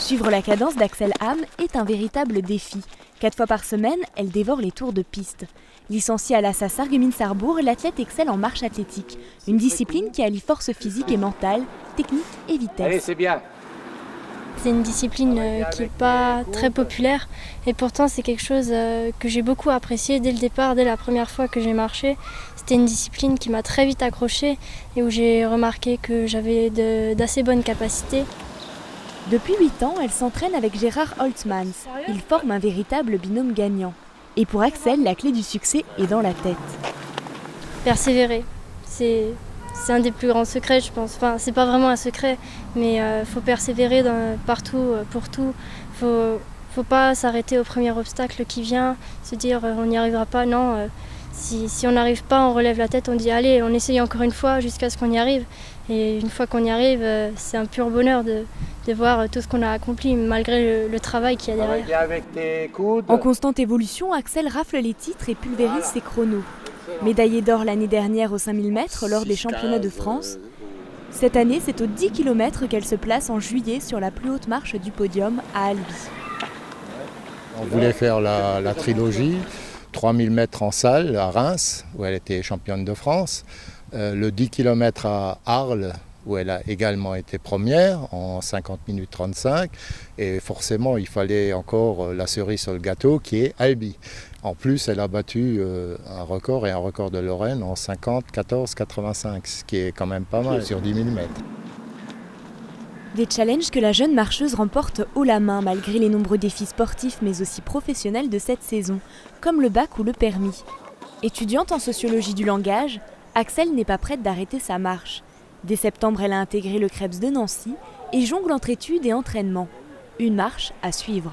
Suivre la cadence d'Axel Hamm est un véritable défi. 4 fois par semaine, elle dévore les tours de piste. Licenciée à l'ASSA Sarreguemines-Sarrebourg, l'athlète excelle en marche athlétique, une discipline qui allie force physique et mentale, technique et vitesse. Allez, c'est bien. C'est une discipline qui n'est pas très populaire et pourtant c'est quelque chose que j'ai beaucoup apprécié dès le départ, dès la première fois que j'ai marché. C'était une discipline qui m'a très vite accrochée et où j'ai remarqué que j'avais d'assez bonnes capacités. Depuis 8 ans, elle s'entraîne avec Gérard Holtzmann. Ils forment un véritable binôme gagnant. Et pour Axel, la clé du succès est dans la tête. Persévérer, c'est un des plus grands secrets, je pense. Enfin, c'est pas vraiment un secret, mais faut persévérer partout, pour tout. Faut pas s'arrêter au premier obstacle qui vient, se dire on n'y arrivera pas. Non, si on n'arrive pas, on relève la tête, on dit allez, on essaye encore une fois jusqu'à ce qu'on y arrive. Et une fois qu'on y arrive, c'est un pur bonheur de voir tout ce qu'on a accompli, malgré le travail qu'il y a derrière. Avec tes coudes. En constante évolution, Axel rafle les titres et pulvérise ses chronos. Médaillée d'or l'année dernière aux 5000 mètres lors des championnats de France, cette année, c'est aux 10 km qu'elle se place en juillet sur la plus haute marche du podium à Albi. On voulait faire la trilogie, 3000 mètres en salle à Reims, où elle était championne de France, le 10 km à Arles, où elle a également été première en 50 minutes 35. Et forcément, il fallait encore la cerise sur le gâteau qui est Albi. En plus, elle a battu un record de Lorraine en 50, 14, 85, ce qui est quand même pas mal sur 10 000 mètres. Des challenges que la jeune marcheuse remporte haut la main malgré les nombreux défis sportifs mais aussi professionnels de cette saison, comme le bac ou le permis. Étudiante en sociologie du langage, Axel n'est pas prête d'arrêter sa marche. Dès septembre, elle a intégré le Krebs de Nancy et jongle entre études et entraînement. Une marche à suivre.